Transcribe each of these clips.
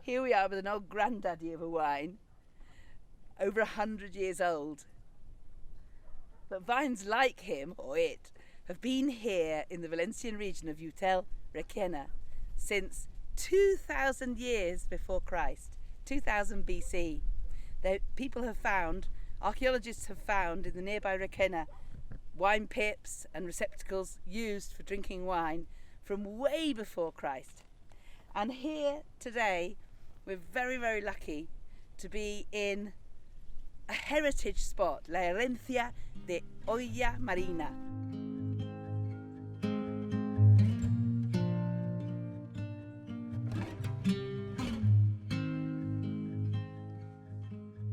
Here we are with an old granddaddy of a wine, over 100 years old. But vines like him, or it, have been here in the Valencian region of Requena since 2,000 years before Christ, 2000 BC. People have found, archaeologists have found in the nearby Requena wine pips and receptacles used for drinking wine from way before Christ. And here today, we're very, very lucky to be in a heritage spot, La Herencia Hoyamarina.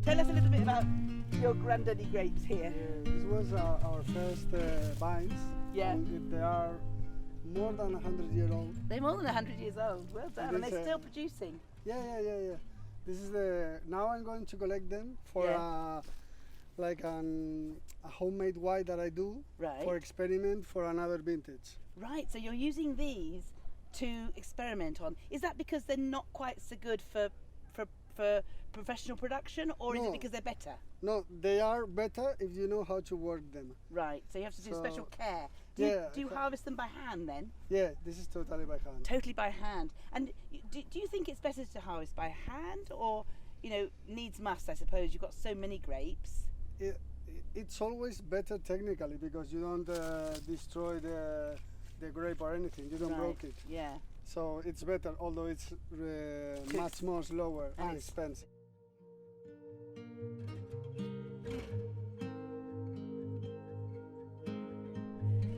Tell us a little bit about your granddaddy grapes here. Yeah, this was our first vines. Yeah. And they are more than 100 years old. They're more than 100 years old. Well done. And they're still producing. Yeah. This is now I'm going to collect them for like a homemade wine that I do for experiment for another vintage. Right, so you're using these to experiment on. Is that because they're not quite so good for professional production, or is it because they're better? No, they are better if you know how to work them. Right, so you have to do special care. Do you harvest them by hand then? Yeah, this is totally by hand. Totally by hand. And do you think it's better to harvest by hand, or, needs must, I suppose? You've got so many grapes. It's always better technically because you don't destroy the grape or anything. You don't broke it. Yeah. So it's better, although it's much more slower and expensive.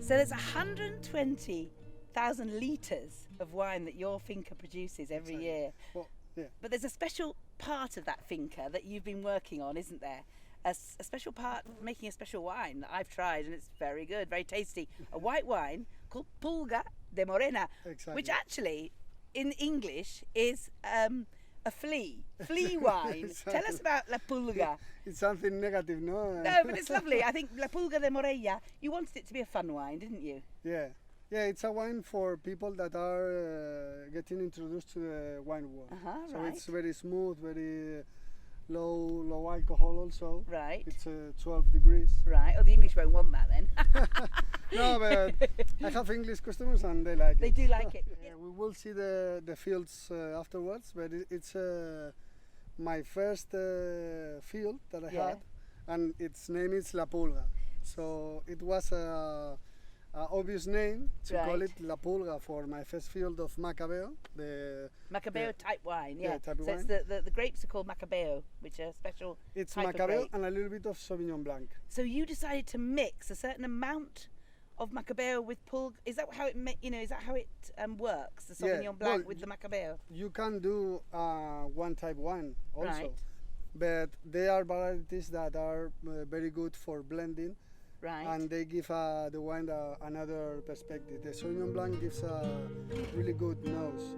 So there's 120,000 litres of wine that your finca produces every year. Well, yeah. But there's a special part of that finca that you've been working on, isn't there? A special part making a special wine that I've tried, and it's very good, very tasty. A white wine called Pulga de Morella, which actually in English is a flea wine. Exactly. Tell us about La Pulga. It's something negative, no? No, but it's lovely. I think La Pulga de Morella, you wanted it to be a fun wine, didn't you? Yeah, it's a wine for people that are getting introduced to the wine world. So it's very smooth, very low alcohol also. Right. It's 12 degrees. Right. Oh, the English won't want that then. No, but I have English customers and they like it. They do like it. Yeah, we will see the fields afterwards, but it's my first field that I had, and its name is La Pulga. So it was a obvious name to call it La Pulga for my first field of Macabeo. Macabeo type wine, type of wine. It's the grapes are called Macabeo, which are special. It's type Macabeo of and a little bit of Sauvignon Blanc. So you decided to mix a certain amount of Macabeo with Pulga. Is that how it works? The Sauvignon Blanc with the Macabeo. You can do one type wine also, but there are varieties that are very good for blending. Right. And they give the wine another perspective. The Sauvignon Blanc gives a really good nose.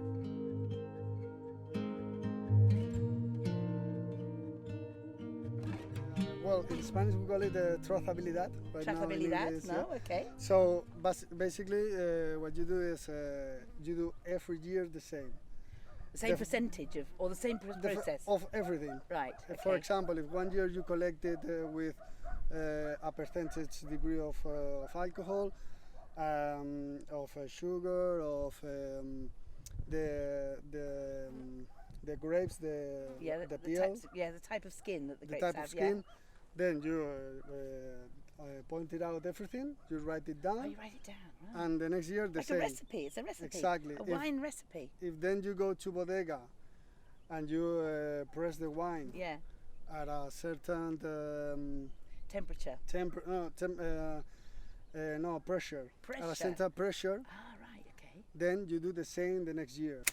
Well, in Spanish we call it trazabilidad. Trazabilidad, okay. So basically what you do is you do every year the same. The same percentage or the same process? Of everything. Right. Okay. For example, if one year you collected with a percentage degree of alcohol, of sugar, of the grapes, the peel, the type of skin that the grapes type have. of skin. Then you pointed out everything. You write it down. Oh, you write it down. Right. And the next year the same. Like a recipe. It's a recipe. Exactly. A wine recipe. If then you go to bodega, and you press the wine. Yeah. At a certain temperature. Pressure. Pressure. At a certain pressure. Ah, right. Okay. Then you do the same the next year.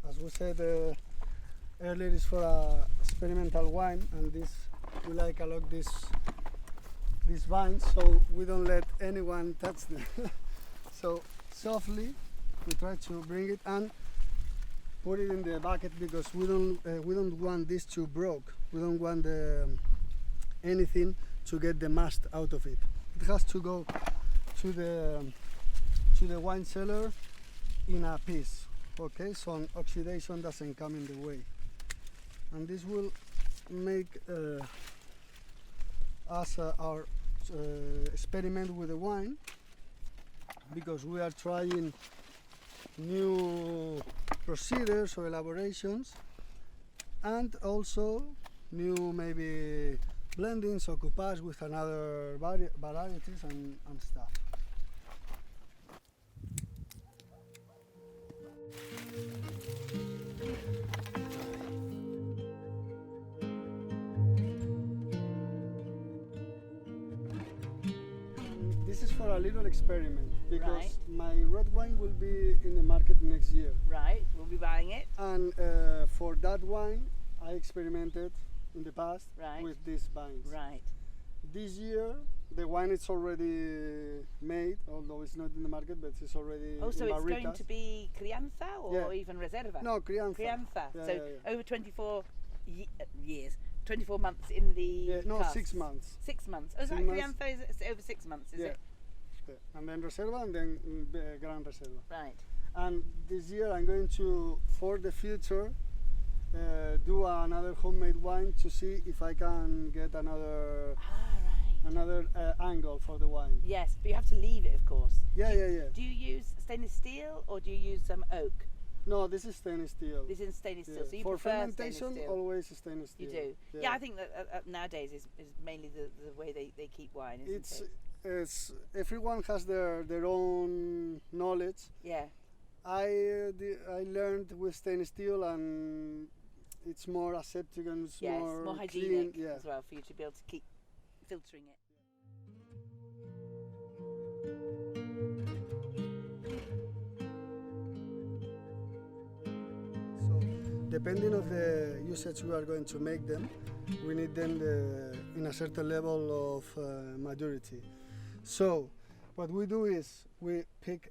As we said earlier, is for a experimental wine, and we like a lot these vines, so we don't let anyone touch them. So softly we try to bring it and put it in the bucket because we don't want this to broke. We don't want anything to get the must out of it. It has to go to the wine cellar in a piece. Okay, so oxidation doesn't come in the way, and this will make us our experiment with the wine, because we are trying new procedures or elaborations, and also new maybe blendings or coupage with another varieties and stuff. This is for a little experiment, because Right. my red wine will be in the market next year. Right, we'll be buying it. And for that wine, I experimented in the past Right. with these vines. Right. This year, the wine is already made, although it's not in the market, but it's already Oh, so in it's going barricas. to be crianza or Yeah. even reserva? No, crianza. Crianza. Yeah, So yeah, yeah. over 24 years, 24 months in the Yeah, no, casks. 6 months. 6 months. Oh, is 6 that months. crianza is it's over 6 months, is Yeah. it? Yeah. And then reserva, and then gran reserva. Right. And this year I'm going to, for the future, do another homemade wine to see if I can get another Right. angle for the wine. Yes, but you have to leave it, of course. Yeah, yeah, yeah. Do you use stainless steel or do you use oak? No, this is stainless steel. This is stainless steel, Yeah. so you For prefer stainless fermentation, steel. always stainless You steel. do. Yeah, I think that nowadays is mainly the way they keep wine, isn't It's, it? it's everyone has their own knowledge. Yeah. I learned with stainless steel, and it's more aseptic and it's Yes, more more clean. hygienic Yeah. as well for you to be able to keep filtering it. So, depending of the usage we are going to make them, we need them in a certain level of maturity. So, what we do is we pick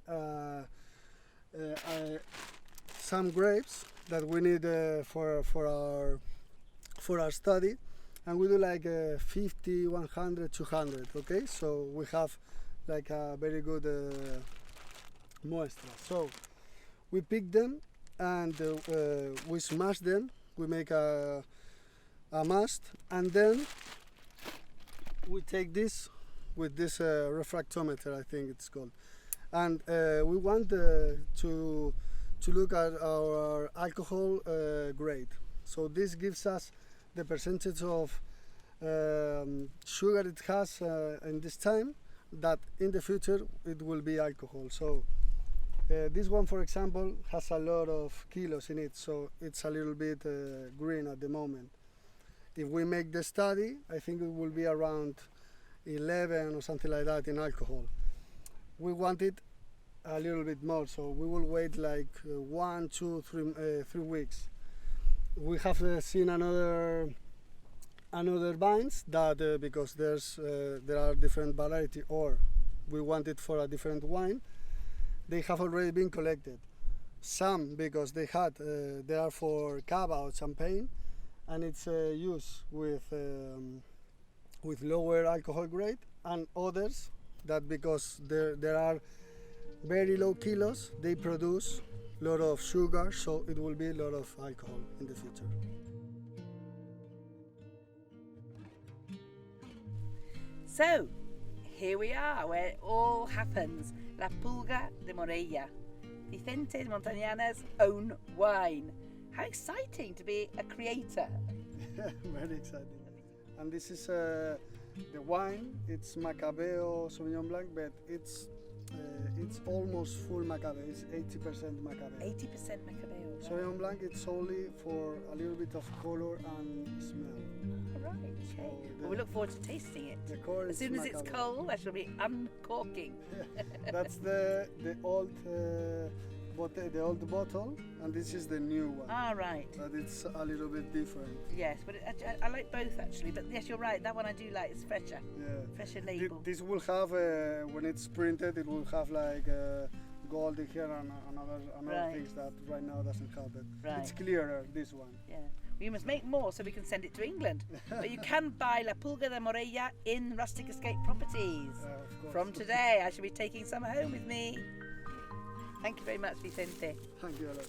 some grapes that we need for our study, and we do like 50, 100, 200. Okay, so we have like a very good muestra. So we pick them and we smash them. We make a must, and then we take this with this refractometer, I think it's called, and we want to look at our alcohol grade. So this gives us the percentage of sugar it has in this time, that in the future it will be alcohol. So this one, for example, has a lot of kilos in it, so it's a little bit green at the moment. If we make the study, I think it will be around 11 or something like that in alcohol. We want it a little bit more, so we will wait like 1, 2, 3 weeks. We have seen another vines that because there are different variety, or we want it for a different wine, they have already been collected. Some because they are for cava or champagne, and it's used with lower alcohol grade, and others that because there are very low kilos, they produce a lot of sugar, so it will be a lot of alcohol in the future. So, here we are, where it all happens. La Pulga de Morella, Vicente Montañana's own wine. How exciting to be a creator. Very exciting. And this is the wine. It's Macabeo Sauvignon Blanc, but it's almost full Macabeo. It's 80% Macabeo. 80% Macabeo. Right. Sauvignon Blanc, it's only for a little bit of color and smell. Right, okay. Well, we look forward to tasting it. The core As is soon as it's Macabeo. cold, I shall be uncorking. That's the old bottle, and this is the new one. Ah, right. But it's a little bit different. Yes, but I like both actually. But yes, you're right. That one I do like. It's fresher. Yeah. Fresher label. This will have when it's printed, it will have like gold in here and another Right. things that right now doesn't have it. Right. It's clearer, this one. Yeah. We must make more so we can send it to England. But you can buy La Pulga de Morella in Rustic Escape Properties. Of course. From today, I shall be taking some home with me. Thank you very much, Vicente. Thank you a lot.